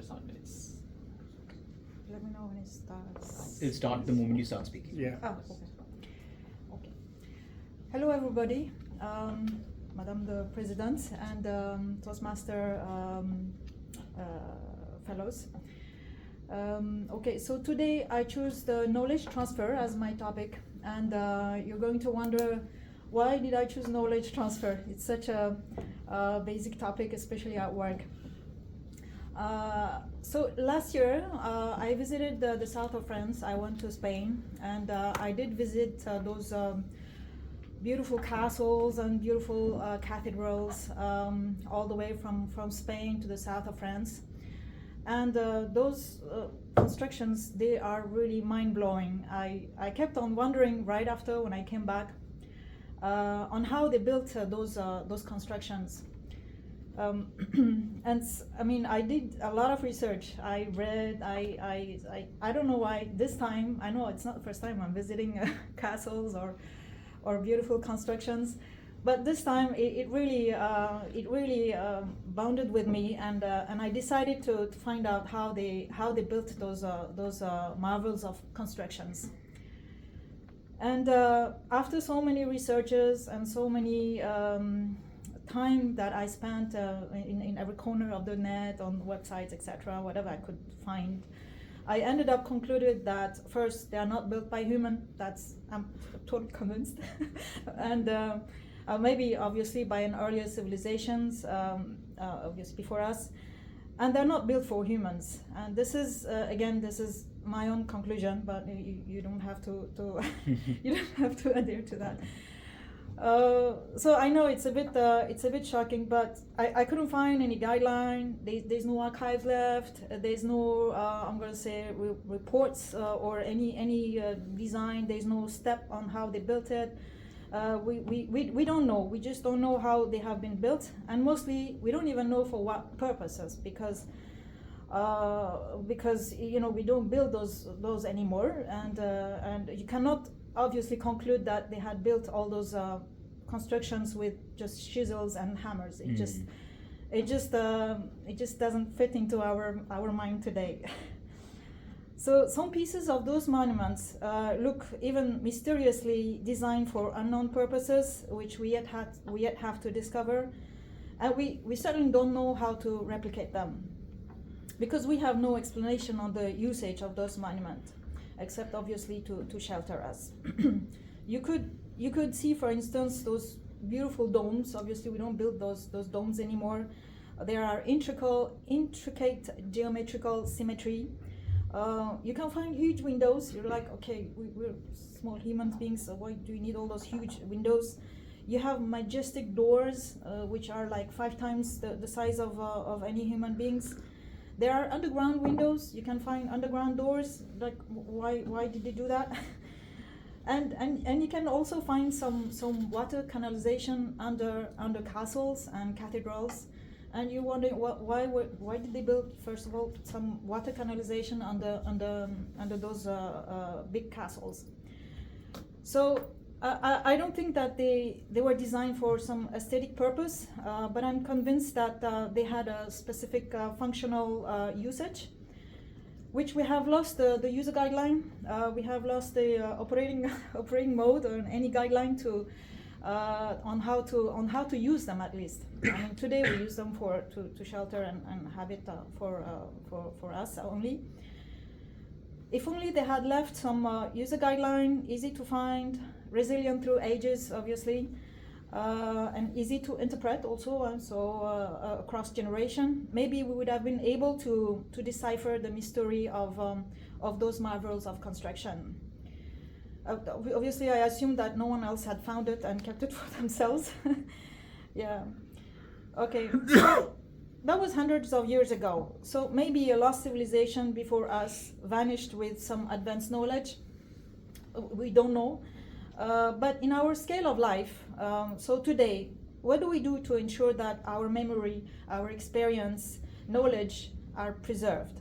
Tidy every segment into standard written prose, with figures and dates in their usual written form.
sound minutes. Let me know when it starts. It'll start the moment you start speaking. Yeah. Ah, okay. Okay. Hello, everybody. Madame the President and Toastmaster fellows. Okay, so today I choose the knowledge transfer as my topic, and you're going to wonder, why did I choose knowledge transfer? It's such a basic topic, especially at work. So last year I visited the south of France. I went to Spain, and I did visit those beautiful castles and beautiful cathedrals all the way from Spain to the south of France. And those constructions, they are really mind-blowing. I kept on wondering right after when I came back on how they built those constructions. And I mean, I did a lot of research. I read, I don't know why this time, I know it's not the first time I'm visiting castles or beautiful constructions, but this time it really bonded with me, and I decided to find out how they built those marvels of constructions. And after so many researches and so many time that I spent in every corner of the net, on websites, etc., whatever I could find, I ended up concluded that first, they are not built by human. I'm totally convinced. And maybe obviously by an earlier civilizations, obviously before us, and they're not built for humans. And this is again, this is my own conclusion, but you don't have to you don't have to adhere to that. So I know it's a bit shocking, but I couldn't find any guideline. There's no archives left. There's no I'm going to say reports or any design. There's no step on how they built it. We don't know. We just don't know how they have been built, and mostly we don't even know for what purposes, because you know, we don't build those anymore, and you cannot obviously conclude that they had built all those constructions with just chisels and hammers. It just doesn't fit into our mind today. So some pieces of those monuments look even mysteriously designed for unknown purposes, which we yet have to discover, and we certainly don't know how to replicate them, because we have no explanation on the usage of those monuments, except obviously to shelter us. You could see, for instance, those beautiful domes. Obviously, we don't build those domes anymore. There are intricate geometrical symmetry. You can find huge windows. You're like, okay, we're small human beings, so why do you need all those huge windows? You have majestic doors, which are like 5 times the size of any human beings. There are underground windows. You can find underground doors. Like, why did they do that? and you can also find some water canalization under castles and cathedrals. And you wonder why did they build, first of all, some water canalization under those big castles? So I don't think that they were designed for some aesthetic purpose, but I'm convinced that they had a specific functional usage, which we have lost the user guideline. We have lost the operating mode, or any guideline to on how to use them, at least. I mean, today we use them to shelter and have it for us only. If only they had left some user guideline, easy to find, resilient through ages, obviously, and easy to interpret also, so across generation, maybe we would have been able to decipher the mystery of those marvels of construction. Obviously, I assume that no one else had found it and kept it for themselves. Yeah. Okay. So that was hundreds of years ago. So maybe a lost civilization before us vanished with some advanced knowledge. We don't know. But in our scale of life, so today, what do we do to ensure that our memory, our experience, knowledge are preserved?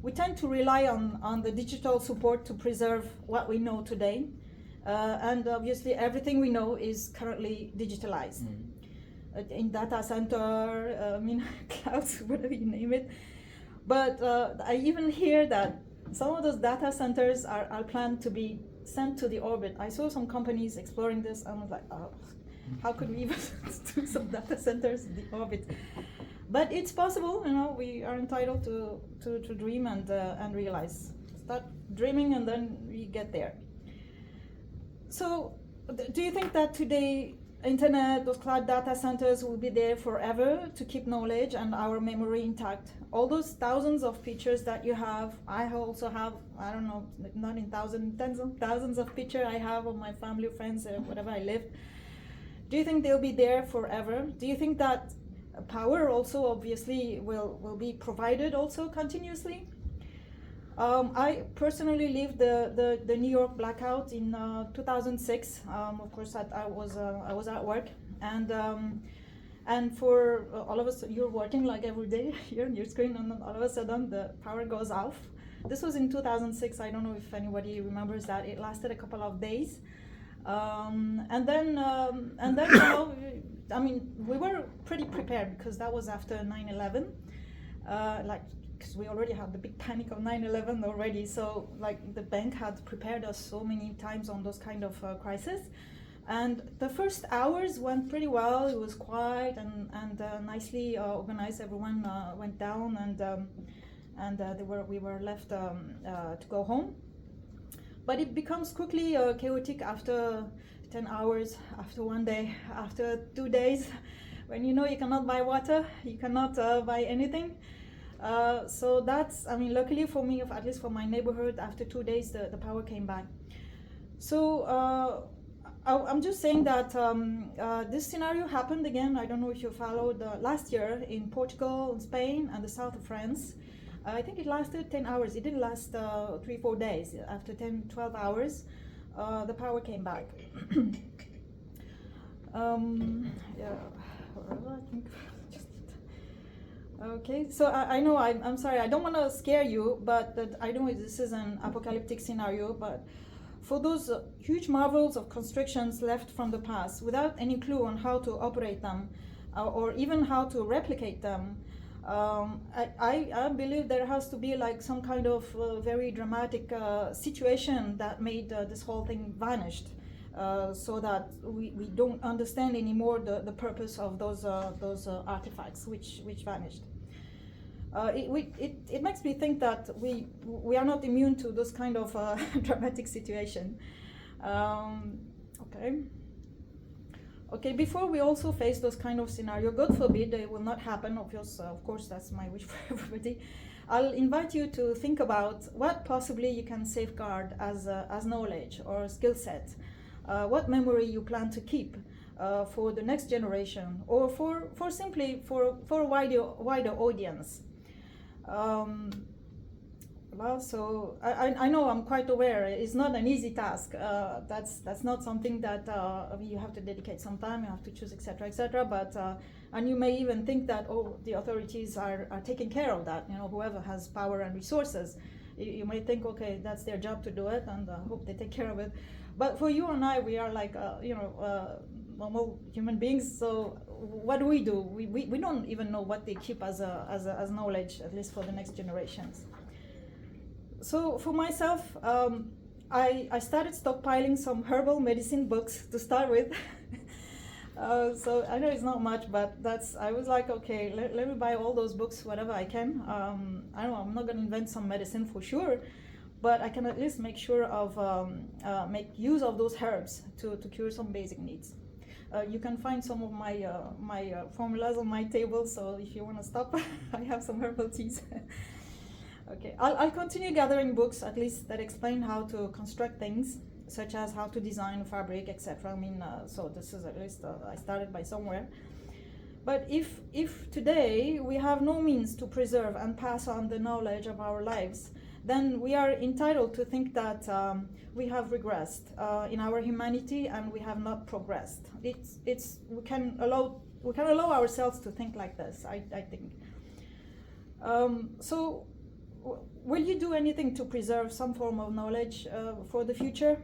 We tend to rely on the digital support to preserve what we know today. And obviously everything we know is currently digitalized. In data center, clouds, whatever you name it. But I even hear that some of those data centers are planned to be sent to the orbit. I saw some companies exploring this, and I was like, oh, how could we even do some data centers in the orbit? But it's possible, you know. We are entitled to dream and realize. Start dreaming, and then we get there. So, do you think that today, internet, those cloud data centers will be there forever to keep knowledge and our memory intact? All those thousands of pictures that you have, I also have, I don't know, not in thousands, tens of thousands of pictures I have of my family, friends, whatever I lived. Do you think they'll be there forever? Do you think that power also obviously will be provided also continuously? I personally lived the New York blackout in 2006. Of course, I was at work, and for all of us, you're working like every day here on your screen, and then all of a sudden the power goes off. This was in 2006. I don't know if anybody remembers that. It lasted a couple of days, and then you know, I mean, we were pretty prepared because that was after 9/11, because we already had the big panic of 9/11 already. So like the bank had prepared us so many times on those kind of crises. And the first hours went pretty well. It was quiet and nicely organized. Everyone went down, and we were left to go home. But it becomes quickly chaotic after 10 hours, after 1 day, after 2 days, when you know you cannot buy water, you cannot buy anything. So that's, I mean, luckily for me, at least for my neighborhood, after 2 days, the power came back. So I'm just saying that this scenario happened again. I don't know if you followed last year in Portugal, Spain, and the south of France. I think it lasted 10 hours. It didn't last 3-4 days. After 10-12 hours, the power came back. Yeah, I think. Okay, so I know I'm sorry. I don't want to scare you, but I know this is an apocalyptic scenario. But for those huge marvels of constructions left from the past, without any clue on how to operate them, or even how to replicate them, I believe there has to be like some kind of very dramatic situation that made this whole thing vanished, so that we don't understand anymore the purpose of those artifacts which vanished. It makes me think that we are not immune to those kind of dramatic situation. Okay, before we also face those kind of scenario, God forbid they will not happen, of course that's my wish for everybody. I'll invite you to think about what possibly you can safeguard as knowledge or skill set, what memory you plan to keep for the next generation, or for simply for a wider audience. Well, so I know, I'm quite aware it's not an easy task. That's not something that you have to dedicate some time, you have to choose, etc., etc. But and you may even think that, oh, the authorities are taking care of that. You know, whoever has power and resources, you may think, okay, that's their job to do it, and hope they take care of it. But for you and I, we are like normal human beings. So what do? We don't even know what they keep as knowledge, at least for the next generations. So for myself, I started stockpiling some herbal medicine books to start with. So I know it's not much, but I was like, okay, let me buy all those books, whatever I can. I don't know, I'm not going to invent some medicine for sure, but I can at least make sure of make use of those herbs to cure some basic needs. You can find some of my formulas on my table, so if you want to stop, I have some herbal teas. Okay, I'll continue gathering books, at least that explain how to construct things, such as how to design fabric, etc. I mean, so this is at least I started by somewhere. But if today we have no means to preserve and pass on the knowledge of our lives, then we are entitled to think that we have regressed in our humanity and we have not progressed. We can allow ourselves to think like this, I think. So will you do anything to preserve some form of knowledge for the future?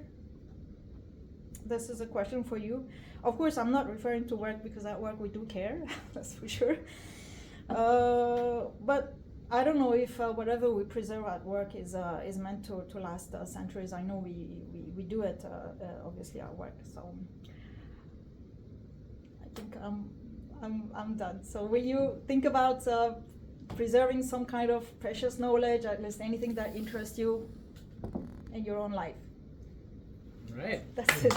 This is a question for you. Of course, I'm not referring to work, because at work we do care, that's for sure. But I don't know if whatever we preserve at work is meant to last centuries. I know we do it obviously at work. So I think I'm done. So will you think about preserving some kind of precious knowledge, at least anything that interests you in your own life? All right. That's it.